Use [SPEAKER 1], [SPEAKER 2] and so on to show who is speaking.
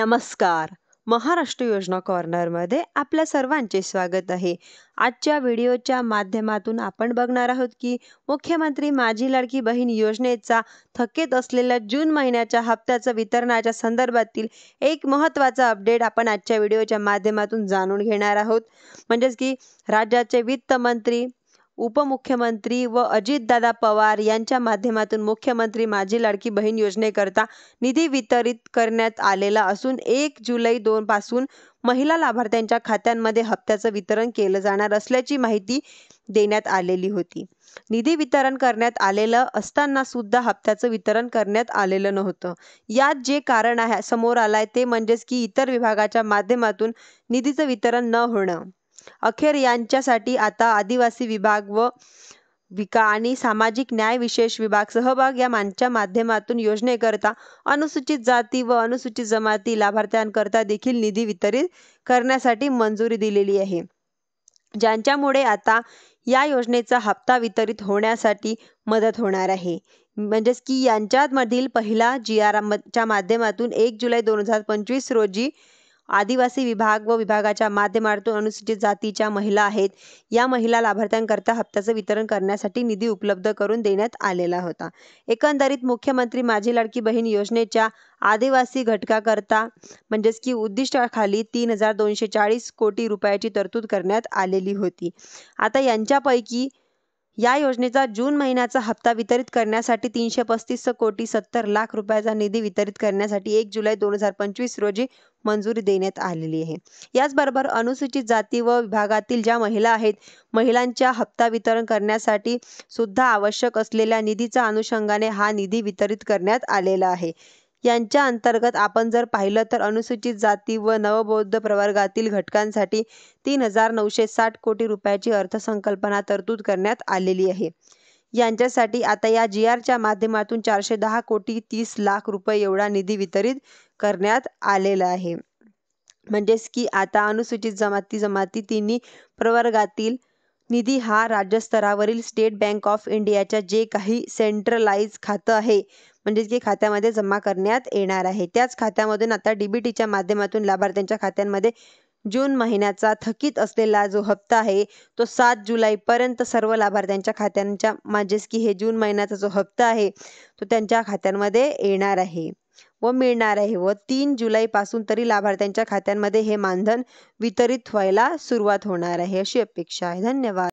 [SPEAKER 1] नमस्कार. महाराष्ट्र योजना कॉर्नरमध्ये आपल्या सर्वांचे स्वागत आहे. आजच्या व्हिडिओच्या माध्यमातून आपण बघणार आहोत की मुख्यमंत्री माझी लाडकी बहीण योजनेचा थकीत असलेल्या जून महिन्याच्या हप्त्याचं वितरणाच्या संदर्भातील एक महत्त्वाचा अपडेट आपण आजच्या व्हिडिओच्या माध्यमातून जाणून घेणार आहोत. म्हणजेच की राज्याचे वित्त मंत्री, उपमुख्यमंत्री व अजितदादा पवार यांच्या माध्यमातून मुख्यमंत्री माझी लाडकी बहीण योजनेकरता निधी वितरित करण्यात आलेला असून 1 जुलै 2 पासून महिला लाभार्थ्यांच्या खात्यांमध्ये हप्त्याचं वितरण केलं जाणार असल्याची माहिती देण्यात आलेली होती. निधी वितरण करण्यात आलेलं असताना सुद्धा हप्त्याचं वितरण करण्यात आलेलं नव्हतं. यात जे कारण आहे समोर आलंय ते म्हणजेच की इतर विभागाच्या माध्यमातून निधीचं वितरण न होणं. अखेर यांच्यासाठी आता आदिवासी विभाग व आणि सामाजिक न्याय विशेष विभाग सहभाग या माध्यमातून योजनेकरता अनुसूचित जाती व अनुसूचित जमाती लाभार्थ्यांकरता देखील निधी वितरित करण्यासाठी मंजुरी दिलेली आहे, ज्यांच्यामुळे आता या योजनेचा हप्ता वितरित होण्यासाठी मदत होणार आहे. म्हणजेच की यांच्यामधील पहिला GRच्या माध्यमातून 1 जुलै 2025 रोजी आदिवासी विभाग व विभागाच्या माध्यमातून अनुसूचित जातीच्या महिला आहेत, या महिला लाभार्थ्यांकरता हप्त्याचं वितरण करण्यासाठी निधी उपलब्ध करून देण्यात आलेला होता. एकंदरीत मुख्यमंत्री माझी लाडकी बहीण योजनेच्या आदिवासी घटकाकरता म्हणजेच की उद्दिष्टाखाली 3240 कोटी रुपयाची तरतूद करण्यात आलेली होती. आता यांच्यापैकी या योजनेचा जून महिन्याचा हप्ता वितरित करण्यासाठी 335 कोटी 70 लाख रुपयाचा निधी वितरित करण्यासाठी 1 जुलै 2025 रोजी मंजुरी देण्यात आलेली आहे. याचबरोबर अनुसूचित जाती व विभागातील ज्या महिला आहेत, महिलांच्या हप्ता वितरण करण्यासाठी सुद्धा आवश्यक असलेल्या निधीच्या अनुषंगाने हा निधी वितरित करण्यात आलेला आहे. यांच्या अंतर्गत आपण जर पाहिलं तर अनुसूचित जाती व नवबौद्ध प्रवर्गातील घटकांसाठी 3960 कोटी रुपयाची अर्थसंकल्पना तरतूद करण्यात आलेली आहे. यांच्यासाठी आता या GRच्या माध्यमातून 410 कोटी 30 लाख रुपये एवढा निधी वितरित करण्यात आलेला आहे. म्हणजेच की आता अनुसूचित जमाती तिन्ही प्रवर्गातील निधी हा राज्यस्तरावरील स्टेट बँक ऑफ इंडियाच्या जे काही सेंट्रलाइज खातं आहे म्हणजेच की खात्यामध्ये जमा करण्यात येणार आहे. त्याच खात्यामधून आता DBTच्या माध्यमातून लाभार्थ्यांच्या खात्यांमध्ये जून महिन्याचा थकीत असलेला जो हप्ता आहे तो 7 जुलैपर्यंत सर्व लाभार्थ्यांच्या खात्यांच्या म्हणजेच की हे जून महिन्याचा जो हप्ता आहे तो त्यांच्या खात्यांमध्ये येणार आहे व मिळणार आहे व 3 जुलैपासून तरी लाभार्थ्यांच्या खात्यांमध्ये हे मानधन वितरित व्हायला सुरुवात होणार आहे अशी अपेक्षा आहे. धन्यवाद.